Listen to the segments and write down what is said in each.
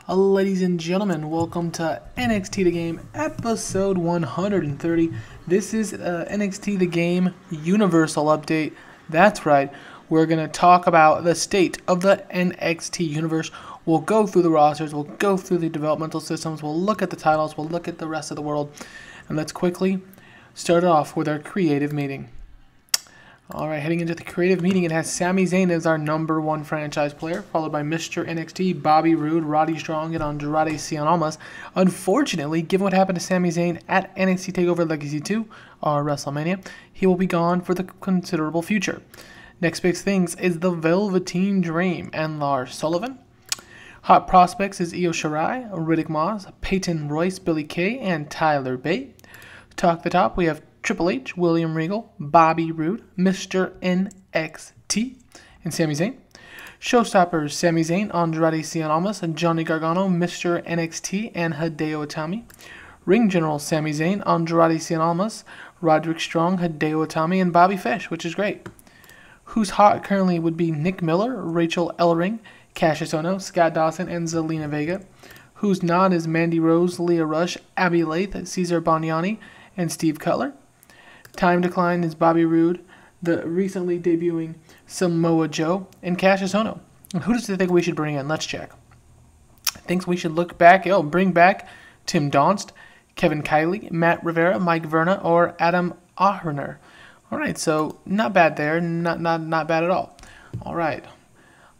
Ladies and gentlemen, welcome to NXT The Game, episode 130. This is NXT The Game Universal Update. That's right, we're going to talk about the state of the NXT universe. We'll go through the rosters, we'll go through the developmental systems, we'll look at the titles, we'll look at the rest of the world. And let's quickly start off with our creative meeting. Alright, heading into the creative meeting, it has Sami Zayn as our #1 franchise player, followed by Mr. NXT, Bobby Roode, Roddy Strong, and Andrade Cien Almas. Unfortunately, given what happened to Sami Zayn at NXT TakeOver Legacy 2, or WrestleMania, he will be gone for the considerable future. Next big things is the Velveteen Dream and Lars Sullivan. Hot prospects is Io Shirai, Riddick Moss, Peyton Royce, Billy Kay, and Tyler Bate. Talk the top, we have Triple H, William Regal, Bobby Roode, Mr. NXT, and Sami Zayn. Showstoppers, Sami Zayn, Andrade Cien Almas, Johnny Gargano, Mr. NXT, and Hideo Itami. Ring General, Sami Zayn, Andrade Cien Almas, Roderick Strong, Hideo Itami, and Bobby Fish, which is great. Who's hot currently would be Nick Miller, Rachel Ellering, Cassius Ohno, Scott Dawson, and Zelina Vega. Who's not is Mandy Rose, Leah Rush, Abby Lath, Cesar Boniani, and Steve Cutler. Time Decline is Bobby Roode, the recently debuting Samoa Joe, and Cassius Ohno. And who does he think we should bring in? Let's check. Thinks we should bring back Tim Donst, Kevin Kiley, Matt Rivera, Mike Verna, or Adam Ahrener. All right, so not bad there, not bad at all. All right,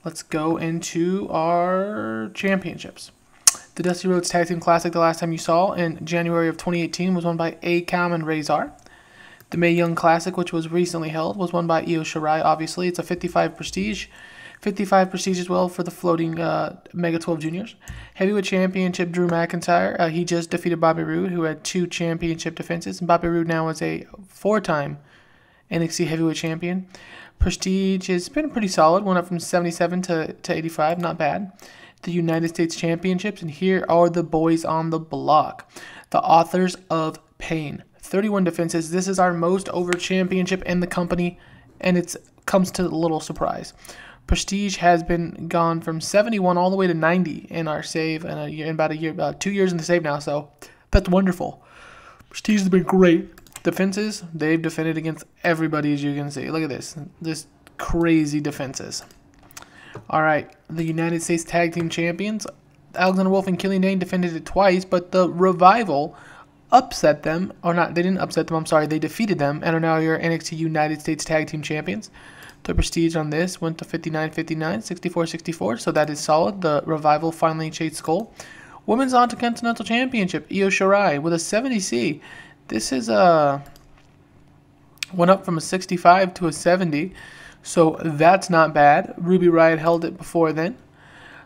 let's go into our championships. The Dusty Rhodes Tag Team Classic, the last time you saw in January of 2018, was won by Akam and Razor. The Mae Young Classic, which was recently held, was won by Io Shirai, obviously. It's a 55 Prestige. 55 Prestige as well for the floating Mega 12 Juniors. Heavyweight Championship, Drew McIntyre. He just defeated Bobby Roode, who had 2 championship defenses. And Bobby Roode now is a 4-time NXT Heavyweight Champion. Prestige has been pretty solid. Went up from 77 to 85. Not bad. The United States Championships. And here are the boys on the block. The Authors of Pain. 31 defenses. This is our most over championship in the company, and it comes to a little surprise. Prestige has been gone from 71 all the way to 90 in our save, and in about 2 years in the save now, so that's wonderful. Prestige has been great. Defenses, they've defended against everybody, as you can see. Look at this crazy defenses. All right, the United States Tag Team Champions, Alexander Wolf and Killian Dane defended it twice, but the Revival upset them, or not, they didn't upset them, I'm sorry, they defeated them, and are now your NXT United States Tag Team Champions. The Prestige on this went to 59-59, 64-64, so that is solid. The Revival finally chased goal. Women's Intercontinental Championship, Io Shirai with a 70C. This is went up from a 65 to a 70, so that's not bad. Ruby Riott held it before then.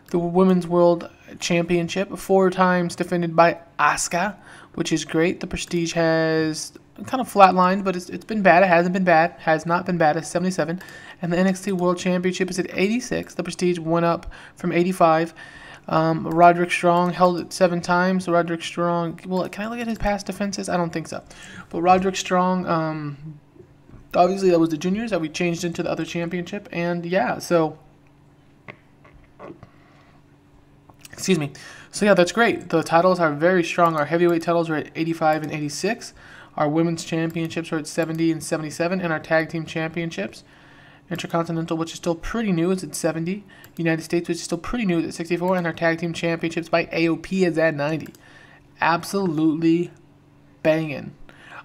The Women's World Championship, 4 times defended by Asuka, which is great. The Prestige has kind of flatlined, but it's been bad. It hasn't been bad. Has not been bad. It's 77. And the NXT World Championship is at 86. The Prestige went up from 85. Roderick Strong held it 7 times. Roderick Strong, well, can I look at his past defenses? I don't think so. But Roderick Strong, obviously that was the juniors that we changed into the other championship. And yeah, so... Excuse me. So yeah, that's great. The titles are very strong. Our heavyweight titles are at 85 and 86. Our women's championships are at 70 and 77. And our tag team championships, Intercontinental, which is still pretty new, is at 70. United States, which is still pretty new, is at 64. And our tag team championships by AOP is at 90. Absolutely banging.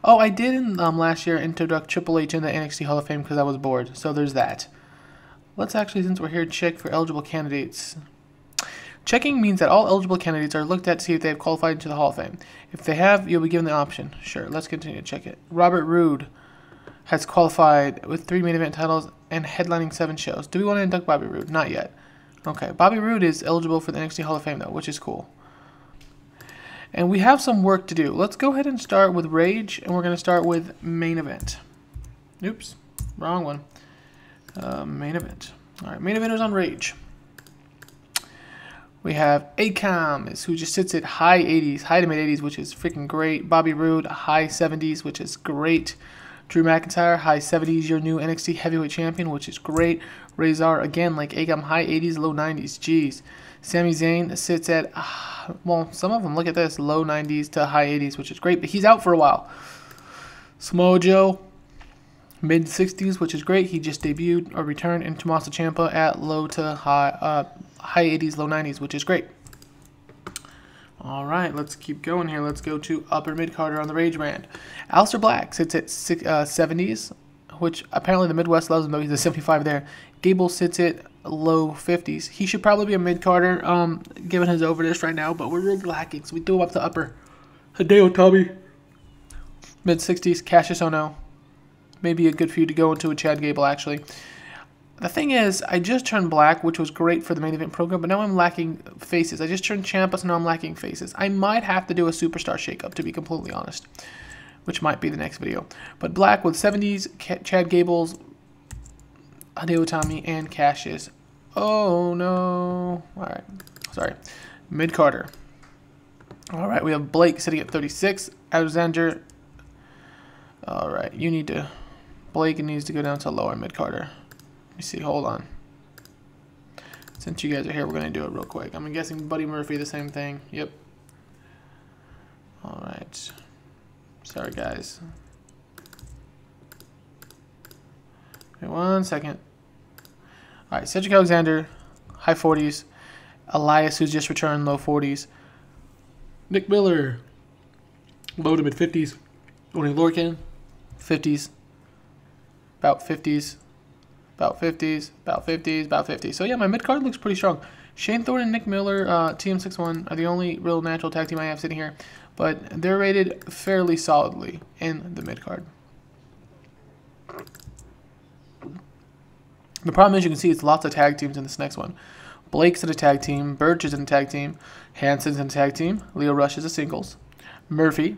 Oh, I did in last year introduce Triple H in the NXT Hall of Fame because I was bored. So there's that. Let's actually, since we're here, check for eligible candidates. Checking means that all eligible candidates are looked at to see if they have qualified into the Hall of Fame. If they have, you'll be given the option. Sure, let's continue to check it. Robert Roode has qualified with 3 main event titles and headlining 7 shows. Do we want to induct Bobby Roode? Not yet. Okay, Bobby Roode is eligible for the NXT Hall of Fame, though, which is cool. And we have some work to do. Let's go ahead and start with Rage, and we're going to start with main event. Oops, wrong one. Main event. All right, main event is on Rage. We have Akam, who just sits at high 80s, high to mid 80s, which is freaking great. Bobby Roode, high 70s, which is great. Drew McIntyre, high 70s, your new NXT heavyweight champion, which is great. Razor, again, like Agam, high 80s, low 90s. Jeez. Sami Zayn sits at, well, some of them, look at this, low 90s to high 80s, which is great, but he's out for a while. Samoa Joe, mid 60s, which is great. He just debuted or returned. And Tommaso Ciampa at low to high 80s, low 90s, which is great. All right, let's keep going here. Let's go to upper mid-carder on the Rage brand. Aleister Black sits at 70s, which apparently the Midwest loves him, though he's a 75 there. Gable sits at low 50s. He should probably be a mid-carder, given his overness right now, but we're really lacking, so we threw him up to upper. Hideo Itami, mid 60s. Cassius Ohno, maybe a good feud to go into with Chad Gable, actually. The thing is, I just turned black, which was great for the main event program, but now I'm lacking faces. I just turned Ciampa, so now I'm lacking faces. I might have to do a superstar shakeup, to be completely honest, which might be the next video. But black with 70s, Chad Gable's, Hideo Itami, and Cassius. Oh, no. All right. Sorry. Mid-carder. All right, we have Blake sitting at 36. Alexander. All right, you need to... Blake needs to go down to lower mid-carder. Let me see, hold on. Since you guys are here, we're going to do it real quick. I'm guessing Buddy Murphy, the same thing. Yep. All right. Sorry, guys. Wait 1 second. All right, Cedric Alexander, high 40s. Elias, who's just returned, low 40s. Nick Miller, low to mid 50s. Only Lorcan, 50s. About 50s. About 50s, about 50s, about 50s. So yeah, my mid-card looks pretty strong. Shane Thorne and Nick Miller, TM61, are the only real natural tag team I have sitting here. But they're rated fairly solidly in the mid-card. The problem is you can see it's lots of tag teams in this next one. Blake's in a tag team. Birch is in a tag team. Hansen's in a tag team. Leo Rush is a singles. Murphy.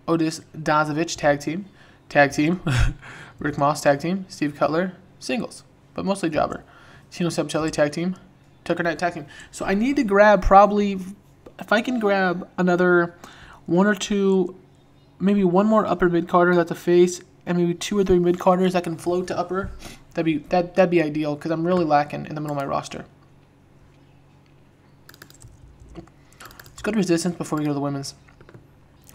Otis Dazovic, tag team. Tag team. Rick Moss, tag team. Steve Cutler, singles, but mostly jobber. Tino Sabacelli, tag team. Tucker Knight, tag team. So I need to grab probably, if I can grab another one or two, maybe one more upper mid-carder that's a face, and maybe 2 or 3 mid-carders that can float to upper, that'd be ideal, because I'm really lacking in the middle of my roster. Let's go to resistance before we go to the women's.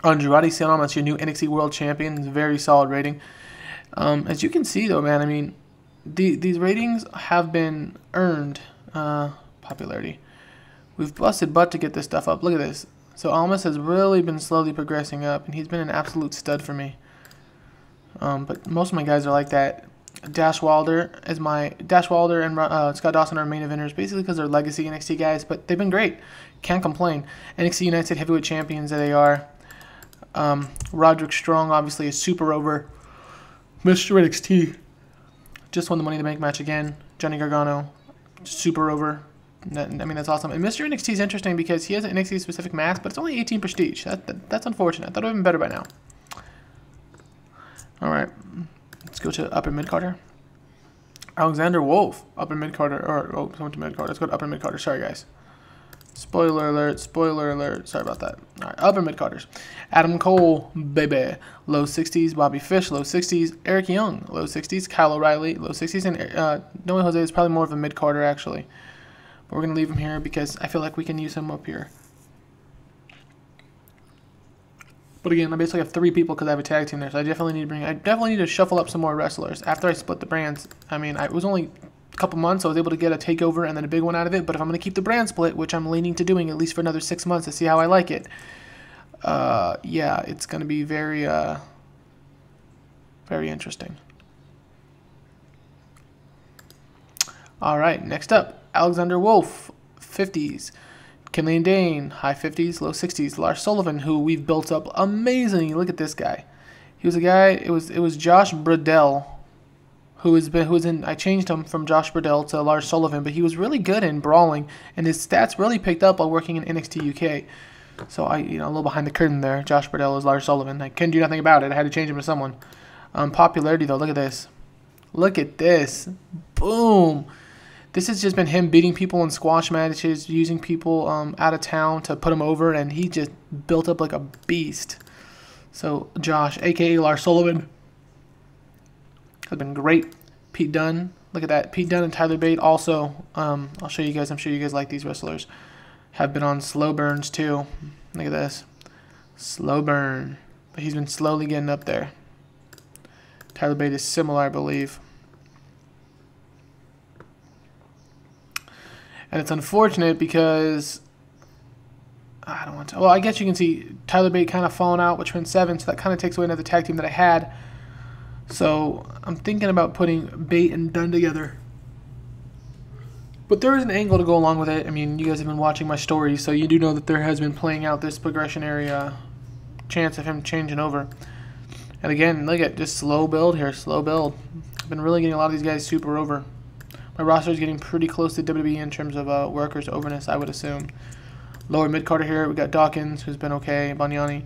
Andrade Cien Almas, your new NXT World Champion. Very solid rating. As you can see, though, man, I mean, these ratings have been earned popularity. We've busted butt to get this stuff up. Look at this. So Almas has really been slowly progressing up, and he's been an absolute stud for me. But most of my guys are like that. Dash Wilder and Scott Dawson are main eventers, basically because they're legacy NXT guys, but they've been great. Can't complain. NXT United States Heavyweight Champions that they are. Roderick Strong, obviously, is super over. Mr. NXT just won the Money in the Bank match again. Johnny Gargano, super over. I mean, that's awesome. And Mr. NXT is interesting because he has an NXT specific mask, but it's only 18 prestige. That's unfortunate. I thought it would have been better by now. All right, let's go to upper mid carder. Alexander Wolf, upper mid carder, or someone to mid carder. Let's go to upper mid carder. Sorry, guys. Spoiler alert, spoiler alert. Sorry about that. All right, upper mid-carders. Adam Cole, baby. Low 60s. Bobby Fish, low 60s. Eric Young, low 60s. Kyle O'Reilly, low 60s. And Noah Jose is probably more of a mid-carder, actually. But we're going to leave him here because I feel like we can use him up here. But again, I basically have 3 people because I have a tag team there. So I definitely need to shuffle up some more wrestlers. After I split the brands, I mean, it was only couple months I was able to get a takeover and then a big one out of it, but if I'm going to keep the brand split, which I'm leaning to doing at least for another 6 months to see how I like it, yeah, it's going to be very very interesting. Alright, next up, Alexander Wolf, 50s. Killian Dane, high 50s, low 60s. Lars Sullivan, who we've built up amazingly. Look at this guy. He was a guy, it was Josh Bradell, I changed him from Josh Bradell to Lars Sullivan, but he was really good in brawling, and his stats really picked up while working in NXT UK. So a little behind the curtain there. Josh Bradell is Lars Sullivan. I couldn't do nothing about it. I had to change him to someone. Popularity though, look at this. Look at this. Boom. This has just been him beating people in squash matches, using people out of town to put him over, and he just built up like a beast. So Josh, aka Lars Sullivan. have been great. Pete Dunne, look at that. Pete Dunne and Tyler Bate also, I'll show you guys, I'm sure you guys like these wrestlers, have been on slow burns too. Look at this. Slow burn. But he's been slowly getting up there. Tyler Bate is similar, I believe. And it's unfortunate because I don't want to. Well, I guess you can see Tyler Bate kind of falling out with Trent Seven, so that kind of takes away another tag team that I had. So I'm thinking about putting Bate and Dunne together. But there is an angle to go along with it. I mean, you guys have been watching my stories, so you do know that there has been playing out this progression area chance of him changing over. And again, look at just slow build here, slow build. I've been really getting a lot of these guys super over. My roster is getting pretty close to WWE in terms of workers overness, I would assume. Lower mid-carder here, we got Dawkins, who's been okay, Banyani,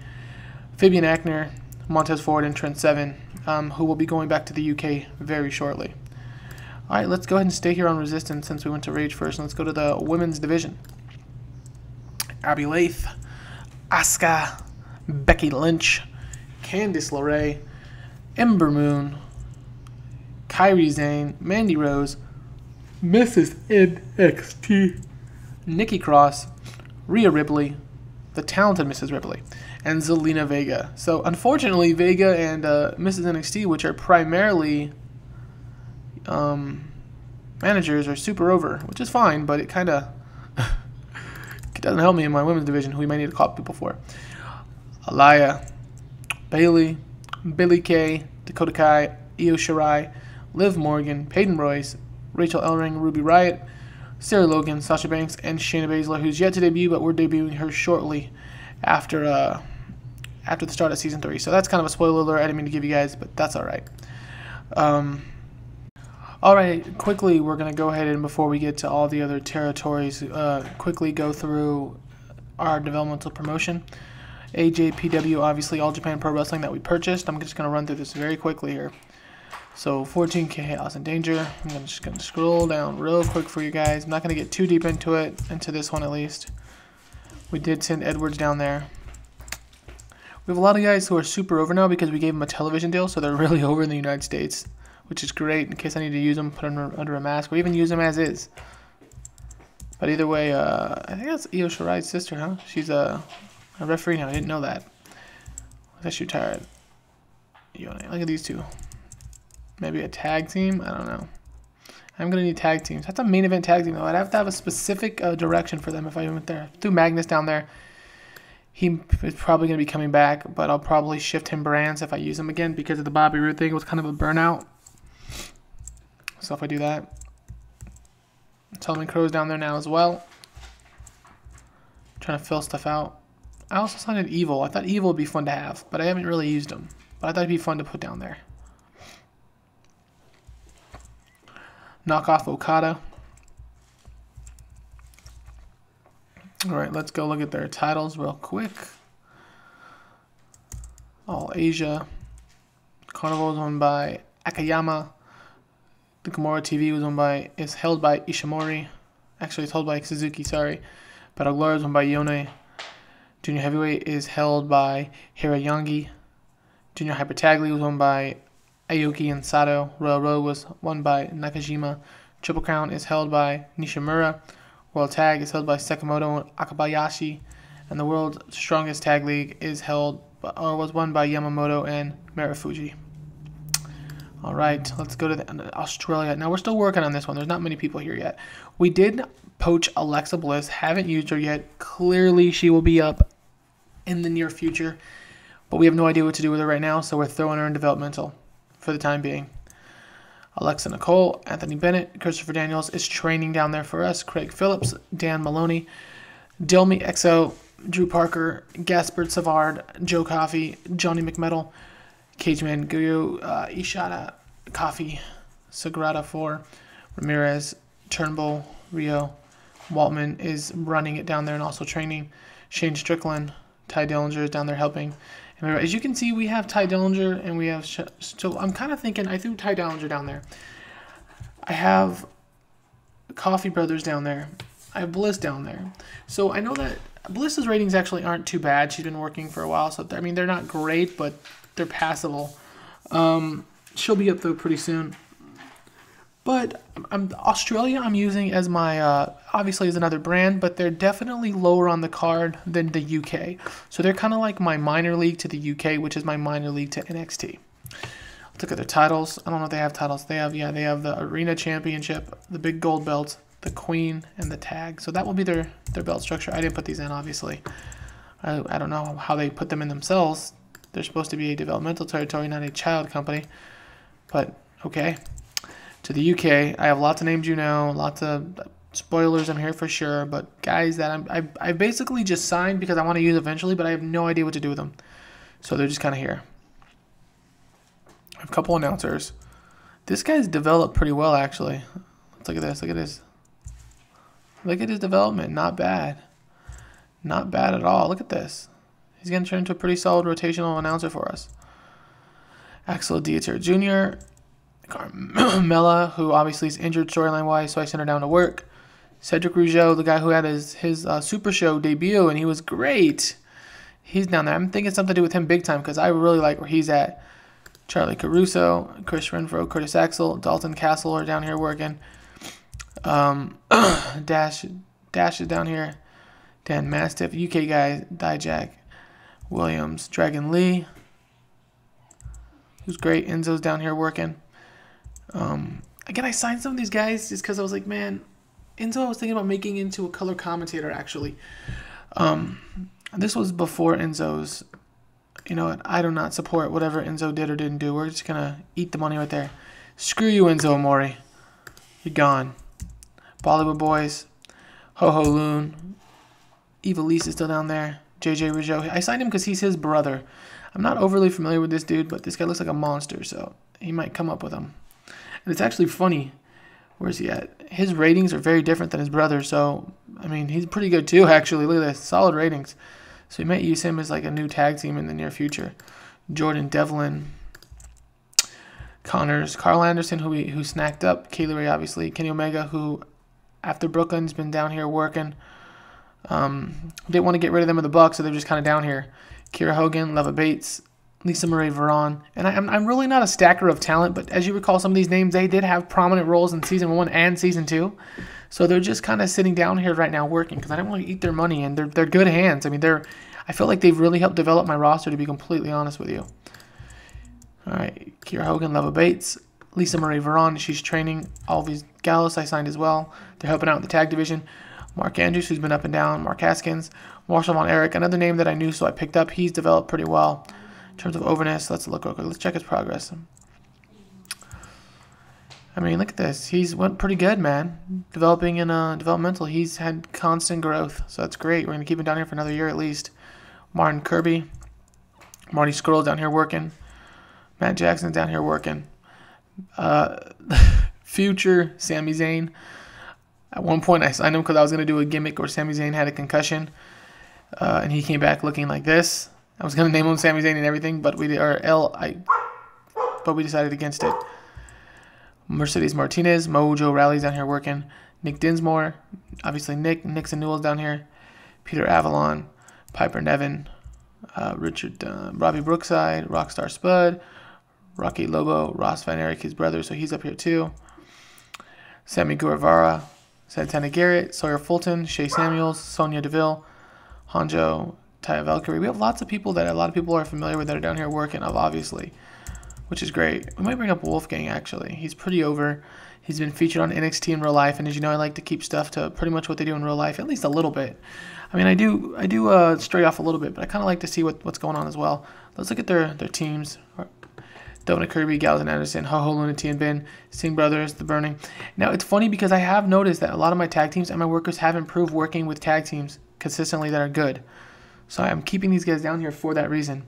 Fabian Ackner, Montez Ford, and Trent Seven, who will be going back to the UK very shortly. All right, let's go ahead and stay here on Resistance since we went to Rage first. And let's go to the women's division. Abby Lath, Asuka, Becky Lynch, Candice LeRae, Ember Moon, Kairi Sane, Mandy Rose, Mrs. NXT, Nikki Cross, Rhea Ripley, the talented Mrs. Ripley, and Zelina Vega. So unfortunately, Vega and Mrs. NXT, which are primarily managers, are super over, which is fine, but it kind of it doesn't help me in my women's division, who we might need to call people for. Aliyah, Bailey, Billie Kay, Dakota Kai, Io Shirai, Liv Morgan, Peyton Royce, Rachel Ellering, Ruby Riott, Sarah Logan, Sasha Banks, and Shayna Baszler, who's yet to debut, but we're debuting her shortly after the start of Season 3. So that's kind of a spoiler alert I didn't mean to give you guys, but that's all right. All right, quickly, we're going to go ahead and before we get to all the other territories, quickly go through our developmental promotion. AJPW, obviously, All Japan Pro Wrestling that we purchased. I'm just going to run through this very quickly here. So 14K Chaos and Danger. I'm just going to scroll down real quick for you guys. I'm not going to get too deep into it, into this one at least. We did send Edwards down there. We have a lot of guys who are super over now because we gave them a television deal, so they're really over in the United States, which is great in case I need to use them, put them under a mask, or even use them as is. But either way, I think that's Io Shirai's sister, huh? She's a referee now. I didn't know that. I guess you're tired. Look at these two. Maybe a tag team? I don't know. I'm going to need tag teams. That's a main event tag team, though. I'd have to have a specific direction for them if I went there. Threw Magnus down there. He is probably going to be coming back, but I'll probably shift him brands if I use him again because of the Bobby Roode thing. It was kind of a burnout. So if I do that. Solomon Crow's down there now as well. Trying to fill stuff out. I also signed Evil. I thought Evil would be fun to have, but I haven't really used him. But I thought it'd be fun to put down there. Knock off Okada. Alright, let's go look at their titles real quick. All Asia. Carnival is owned by Akayama. The Gamora TV is held by Ishimori. Actually, it's held by Suzuki, sorry. Battle Glory is owned by Yone. Junior Heavyweight is held by Hirayangi. Junior Hyper Tag League was won by Aoki and Sato. Royal Road was won by Nakajima. Triple Crown is held by Nishimura. World Tag is held by Sakamoto and Akabayashi. And the World's Strongest Tag League is was won by Yamamoto and Marufuji. Alright, let's go to Australia. Now, we're still working on this one. There's not many people here yet. We did poach Alexa Bliss. Haven't used her yet. Clearly, she will be up in the near future. But we have no idea what to do with her right now, so we're throwing her in developmental for the time being. Alexa Nicole, Anthony Bennett, Christopher Daniels is training down there for us. Craig Phillips, Dan Maloney, Dilmy XO, Drew Parker, Gaspard Savard, Joe Coffey, Johnny McMetal, Cageman Guyo, Ishada, Coffey, Sagrada 4, Ramirez, Turnbull, Rio, Waltman is running it down there and also training. Shane Strickland, Ty Dillinger is down there helping. And as you can see, we have Ty Dillinger and we have... So I'm kind of thinking, I threw Ty Dillinger down there. I have Coffey Brothers down there. I have Bliss down there. So I know that Bliss's ratings actually aren't too bad. She's been working for a while. So, I mean, they're not great, but they're passable. She'll be up though pretty soon. But Australia I'm using as my, obviously as another brand, but they're definitely lower on the card than the UK. So they're kind of like my minor league to the UK, which is my minor league to NXT. Let's look at their titles. I don't know if they have titles. They have the Arena Championship, the big gold belt, the Queen, and the tag. So that will be their belt structure. I didn't put these in, obviously. I don't know how they put them in themselves. They're supposed to be a developmental territory, not a child company. But, okay. To the UK, I have lots of names you know, lots of spoilers I'm here for sure, but guys that I basically just signed because I want to use eventually, but I have no idea what to do with them. So they're just kind of here. I have a couple announcers. This guy's developed pretty well, actually. Let's look at this. Look at this. Look at his development. Not bad. Not bad at all. Look at this. He's going to turn into a pretty solid rotational announcer for us. Axel Dieter Jr., Carmella, who obviously is injured storyline-wise, so I sent her down to work. Cedric Rougeau, the guy who had his Super Show debut, and he was great. He's down there. I'm thinking something to do with him big time because I really like where he's at. Charlie Caruso, Chris Renfro, Curtis Axel, Dalton Castle are down here working. Dash is down here. Dan Mastiff, UK guy, Dijak Williams, Dragon Lee, who's great. Enzo's down here working. Again, I signed some of these guys just because I was like, man, Enzo I was thinking about making into a color commentator, actually. This was before Enzo's, you know what, I do not support whatever Enzo did or didn't do. We're just going to eat the money right there. Screw you, Enzo Amore. You're gone. Bollywood Boys, Ho-Ho Loon, Evilise is still down there. JJ Rougeau. I signed him because he's his brother. I'm not overly familiar with this dude, but this guy looks like a monster, so he might come up with him. And it's actually funny. Where's he at? His ratings are very different than his brother, so, I mean, he's pretty good too, actually. Look at this. Solid ratings. So we might use him as like a new tag team in the near future. Jordan Devlin, Connors, Carl Anderson, who snacked up. Kaylee Ray, obviously. Kenny Omega, who, after Brooklyn's been down here working. Didn't want to get rid of them in the Bucks, so they're just kind of down here. Kira Hogan, Leva Bates, Lisa Marie Varon. And I'm really not a stacker of talent, but as you recall, some of these names, they did have prominent roles in Season 1 and Season 2. So they're just kind of sitting down here right now working because I don't want to eat their money, and they're good hands. I mean, I feel like they've really helped develop my roster, to be completely honest with you. All right, Kira Hogan, Leva Bates, Lisa Marie Varon, she's training. Alvis Gallus, I signed as well. They're helping out in the tag division. Mark Andrews, who's been up and down. Mark Haskins. Marshall Von Erich, another name that I knew, so I picked up. He's developed pretty well. In terms of overness, let's look real quick. Let's check his progress. I mean, look at this. He's went pretty good, man. Developing in developmental. He's had constant growth, so that's great. We're going to keep him down here for another year at least. Martin Kirby. Marty Scurll down here working. Matt Jackson's down here working. Future Sami Zayn. At one point, I signed him because I was going to do a gimmick where Sami Zayn had a concussion, and he came back looking like this. I was going to name him Sami Zayn and everything, but we decided against it. Mercedes Martinez, Mojo Rally's down here working. Nick Dinsmore, obviously Nixon Newell's down here. Peter Avalon, Piper Nevin, Robbie Brookside, Rockstar Spud, Rocky Lobo, Ross Van Erich, his brother, so he's up here too. Sammy Guevara, Santana Garrett, Sawyer Fulton, Shea Samuels, Sonia Deville, Hanjo, Taya Valkyrie. We have lots of people that a lot of people are familiar with that are down here working, obviously, which is great. We might bring up Wolfgang, actually. He's pretty over. He's been featured on NXT in real life, and as you know, I like to keep stuff to pretty much what they do in real life, at least a little bit. I mean, I do stray off a little bit, but I kind of like to see what's going on as well. Let's look at their teams. Dona Kirby, Gallows Anderson, Ho-Ho Lunati and Ben, Singh Brothers, The Burning. Now, it's funny because I have noticed that a lot of my tag teams and my workers have improved working with tag teams consistently that are good. So I'm keeping these guys down here for that reason.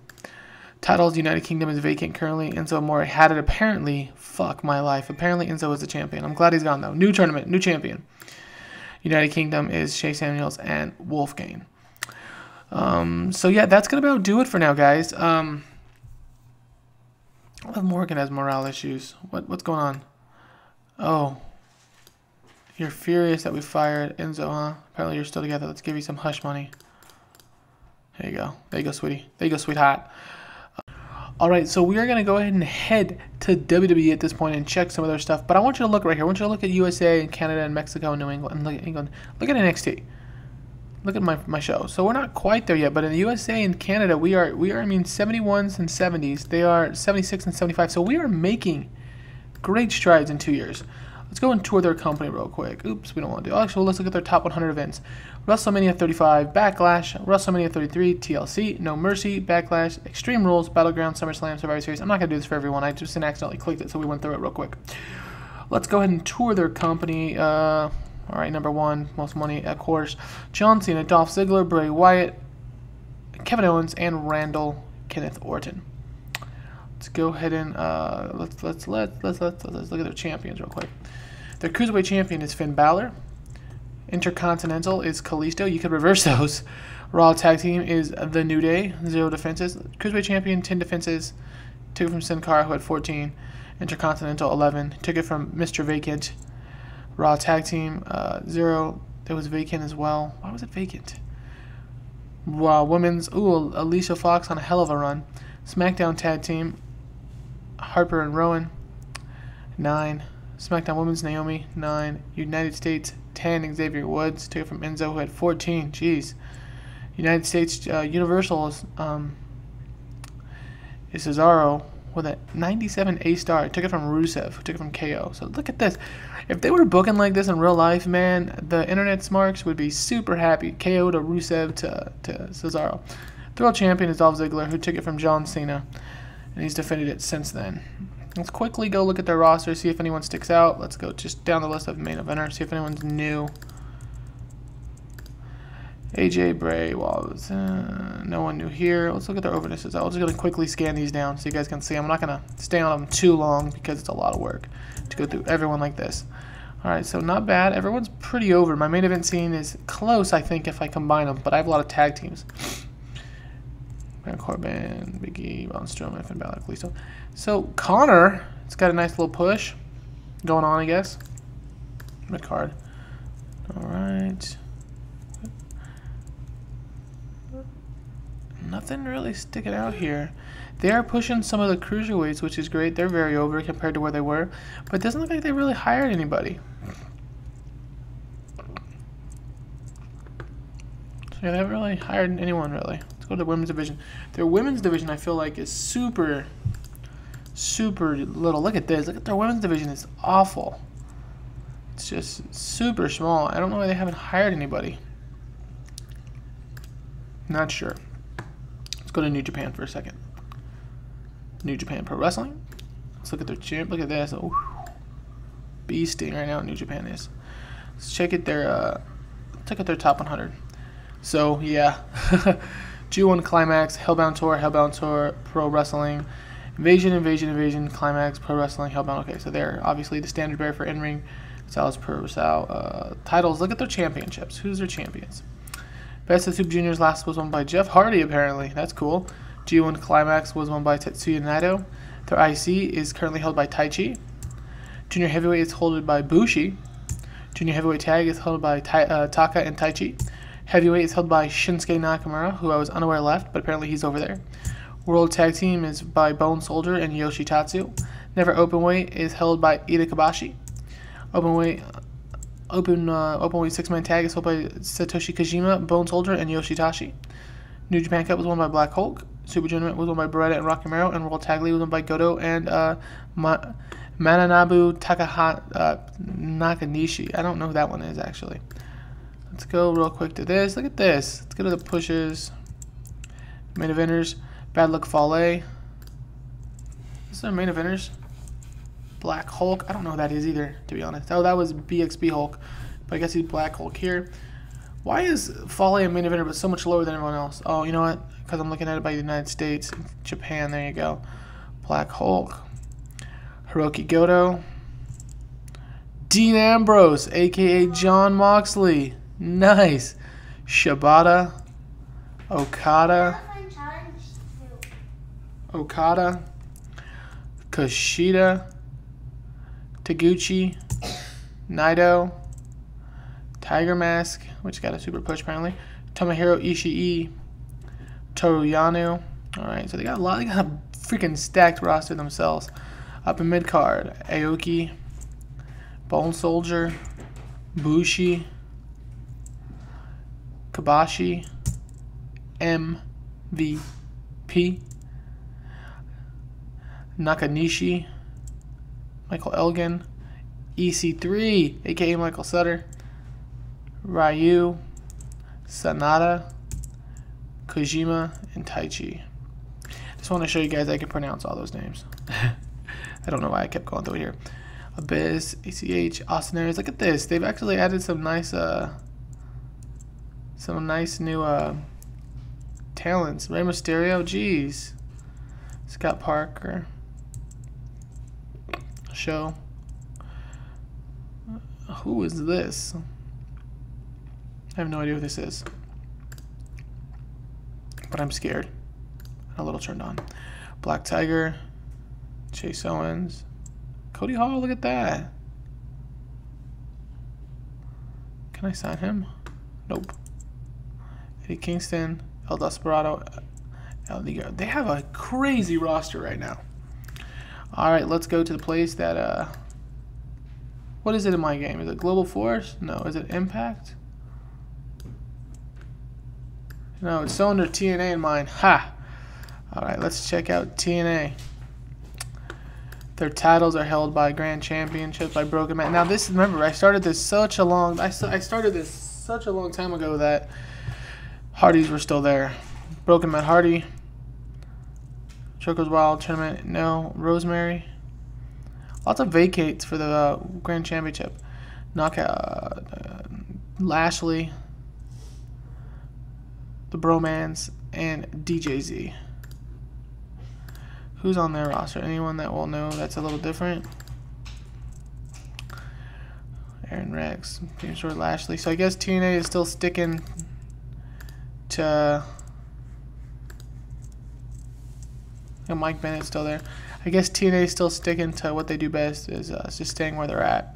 Titles, United Kingdom is vacant currently. Enzo Amore had it apparently. Fuck my life. Apparently Enzo is the champion. I'm glad he's gone though. New tournament, new champion. United Kingdom is Shea Samuels and Wolfgang. So yeah, that's going to about do it for now, guys. Morgan has morale issues. What's going on? Oh. You're furious that we fired Enzo, huh? Apparently you're still together. Let's give you some hush money. There you go. There you go, sweetie. There you go, sweetheart. Alright, so we are going to go ahead and head to WWE at this point and check some of their stuff. But I want you to look right here. I want you to look at USA and Canada and Mexico and New England. And look at England. Look at NXT. Look at my show. So we're not quite there yet, but in the USA and Canada, we are I mean 71s and 70s. They are 76 and 75. So we are making great strides in 2 years. Let's go and tour their company real quick. Oops, we don't want to do. Actually, let's look at their top 100 events. WrestleMania 35, Backlash, WrestleMania 33, TLC, No Mercy, Backlash, Extreme Rules, Battleground, SummerSlam, Survivor Series. I'm not going to do this for everyone. I just accidentally clicked it, so we went through it real quick. Let's go ahead and tour their company. All right, number 1, most money, of course. John Cena, Dolph Ziggler, Bray Wyatt, Kevin Owens, and Randall Kenneth Orton. Let's go ahead and let's look at their champions real quick. Their cruiserweight champion is Finn Balor. Intercontinental is Kalisto. You could reverse those. Raw tag team is The New Day, 0 defenses. Cruiserweight champion, 10 defenses. Took it from Sin Cara, who had 14. Intercontinental, 11. Took it from Mr. Vacant. Raw tag team, 0. It was vacant as well. Why was it vacant? Wow, women's, Alicia Fox on a hell of a run. SmackDown tag team, Harper and Rowan, 9. SmackDown Women's, Naomi, 9. United States, 10. Xavier Woods, took it from Enzo, who had 14. Jeez. United States Universal is Cesaro with a 97 A-star. Took it from Rusev, who took it from KO. So look at this. If they were booking like this in real life, man, the internet smarks would be super happy. KO to Rusev to Cesaro. The world champion is Dolph Ziggler, who took it from John Cena, and he's defended it since then. Let's quickly go look at their roster, see if anyone sticks out. Let's go just down the list of main eventers, see if anyone's new. AJ, Bray, Wallace, no one new here. Let's look at their overnesses. I'm just going to quickly scan these down so you guys can see. I'm not going to stay on them too long because it's a lot of work to go through everyone like this. Alright, so not bad. Everyone's pretty over. My main event scene is close, I think, if I combine them, but I have a lot of tag teams. Baron Corbin, Big E, Braun Strowman, Finn Balor, Kalisto. So Connor, it's got a nice little push going on, I guess. Red card. Alright. Nothing really sticking out here. They are pushing some of the cruiserweights, which is great. They're very over compared to where they were. But it doesn't look like they really hired anybody. So yeah, they haven't really hired anyone, really. Let's go to the women's division. Their women's division, I feel like, is super little. Look at this. Look at their women's division. It's awful. It's just super small. I don't know why they haven't hired anybody. Not sure. Let's go to New Japan for a second. New Japan Pro Wrestling. Let's look at their champ. Look at this. Oh, beasting right now. New Japan is. Let's check it. Check out their top 100. So yeah, G1 Climax, Hellbound Tour, Pro Wrestling, Invasion, Climax, Pro Wrestling, Hellbound. Okay, so they're obviously the standard bearer for in-ring. Sal's per Sal. Titles. Look at their championships. Who's their champions? Best of Super Juniors last was won by Jeff Hardy, apparently. That's cool. G1 Climax was won by Tetsuya Naito. Their IC is currently held by Taichi. Junior Heavyweight is held by Bushi. Junior Heavyweight Tag is held by Taka and Taichi. Heavyweight is held by Shinsuke Nakamura, who I was unaware left, but apparently he's over there. World Tag Team is by Bone Soldier and Yoshitatsu. Never Openweight is held by Ida Kabashi. Openweight 6-man tag is held by Satoshi Kojima, Bone Soldier, and Yoshitashi. New Japan Cup was won by Black Hulk. Super Junior was won by Beretta and Rocky Romero, and World Tag League was won by Goto and Mananabu Nakanishi. I don't know who that one is, actually. Let's go real quick to this. Look at this. Let's go to the pushes. Main eventers. Bad Luck Fale. This is our main eventers. Black Hulk. I don't know who that is either, to be honest. Oh, that was BXB Hulk. But I guess he's Black Hulk here. Why is Fale a main eventer but so much lower than everyone else? Oh, you know what? Because I'm looking at it by the United States. Japan, there you go. Black Hulk. Hiroki Goto. Dean Ambrose, a.k.a. John Moxley. Nice. Shibata. Okada. Kushida. Taguchi. Naito. Tiger Mask, which got a super push apparently. Tomohiro Ishii. Toru Yano. Alright, so they got a freaking stacked roster themselves. Up in mid card, Aoki, Bone Soldier, Bushi, Kabashi, MVP, Nakanishi, Michael Elgin, EC3, aka Michael Sutter, Ryu, Sanada, Kojima, and Taichi. Just want to show you guys I can pronounce all those names. I don't know why I kept going through here. Abyss, ACH, Austin Aries. Look at this. They've actually added some nice new talents. Rey Mysterio, jeez. Scott Parker. Show. Who is this? I have no idea who this is. But I'm scared. A little turned on. Black Tiger. Chase Owens. Cody Hall, look at that. Can I sign him? Nope. Eddie Kingston. El Desperado. El Nigro. They have a crazy roster right now. Alright, let's go to the place that, what is it in my game? Is it Global Force? No. Is it Impact? No, it's so under TNA in mine. Ha! Alright, let's check out TNA. Their titles are held by Grand Championships by Broken Man. Now this, remember, I started this such a long time ago that Hardys were still there. Broken Man Hardy. Choco's Wild Tournament. No. Rosemary. Lots of vacates for the Grand Championship. Knockout. Lashley. The Bromans. And DJZ. Who's on their roster? Anyone that will know that's a little different? Aaron Rex. James Short Lashley. So I guess TNA is still sticking to... And Mike Bennett's still there. I guess TNA is still sticking to what they do best, is just staying where they're at.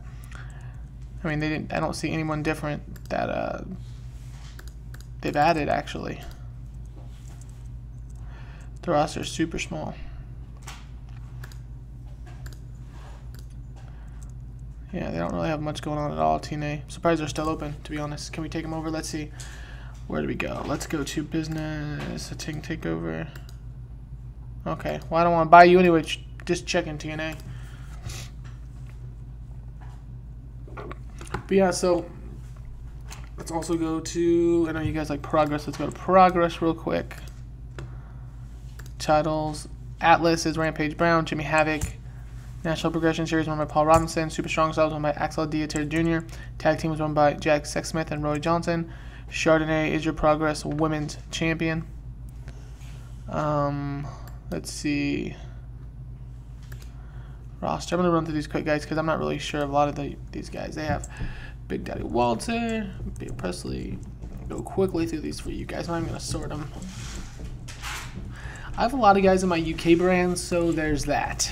I mean, I don't see anyone different that they've added, actually. The roster is super small. Yeah, they don't really have much going on at all, TNA. I'm surprised they're still open, to be honest. Can we take them over? Let's see. Where do we go? Let's go to business. Take over. Okay. Well, I don't want to buy you anyway. Just checking TNA. But yeah, so let's also go to, I know you guys like Progress. Let's go to Progress real quick. Titles. Atlas is Rampage Brown. Jimmy Havoc. National Progression Series won by Paul Robinson. Super Strong Styles won by Axel Dieter Jr. Tag Team was won by Jack Sexsmith and Roy Johnson. Chardonnay is your Progress Women's Champion. Let's see. Roster. I'm going to run through these quick guys because I'm not really sure of a lot of these guys. They have Big Daddy Walter, Big Presley. Go quickly through these for you guys. I'm going to sort them. I have a lot of guys in my UK brands, so there's that.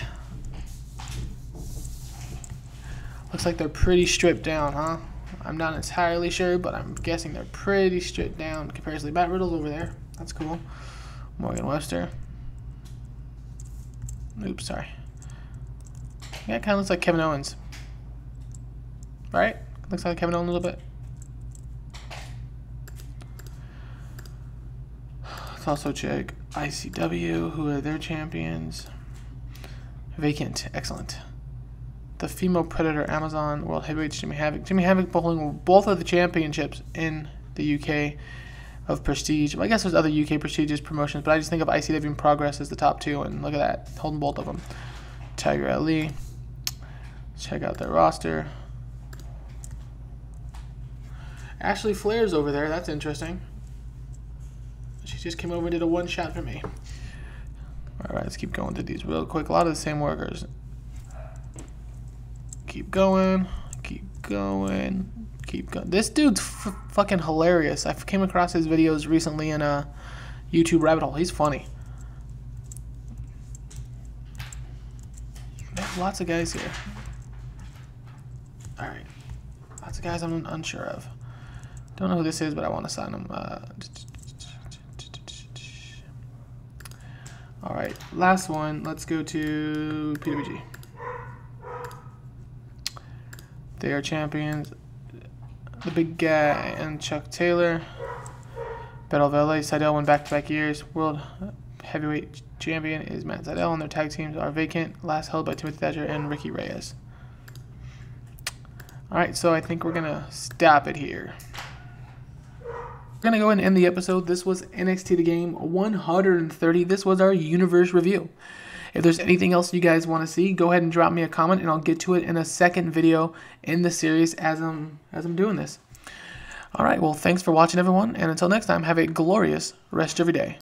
Looks like they're pretty stripped down, huh? I'm not entirely sure, but I'm guessing they're pretty stripped down comparatively. Matt Riddle's over there. That's cool. Morgan Webster. Oops, sorry. Yeah, it kind of looks like Kevin Owens. Right? Looks like Kevin Owens a little bit. Let's also check ICW, who are their champions. Vacant. Excellent. The Female Predator Amazon World Heavyweight Jimmy Havoc. Jimmy Havoc holding both of the championships in the UK of Prestige. Well, I guess there's other UK prestigious promotions, but I just think of ICW and Progress as the top two, and look at that, holding both of them. Tiger Ali. Check out their roster. Ashley Flair's over there. That's interesting. She just came over and did a one-shot for me. All right, let's keep going through these real quick. A lot of the same workers. Keep going, keep going, keep going. This dude's fucking hilarious. I came across his videos recently in a YouTube rabbit hole. He's funny. There's lots of guys here. Alright. Lots of guys I'm unsure of. Don't know who this is, but I want to sign him. All right, last one. Let's go to PWG. They are champions. The big guy and Chuck Taylor. Battle of LA. Seidel won back-to-back years. World Heavyweight Champion is Matt Seidel, and their tag teams are vacant. Last held by Timothy Thatcher and Ricky Reyes. Alright, so I think we're going to stop it here. We're going to go ahead and end the episode. This was NXT The Game 130. This was our universe review. If there's anything else you guys want to see, go ahead and drop me a comment, and I'll get to it in a second video in the series as I'm doing this. Alright, well, thanks for watching, everyone, and until next time, have a glorious rest of your day.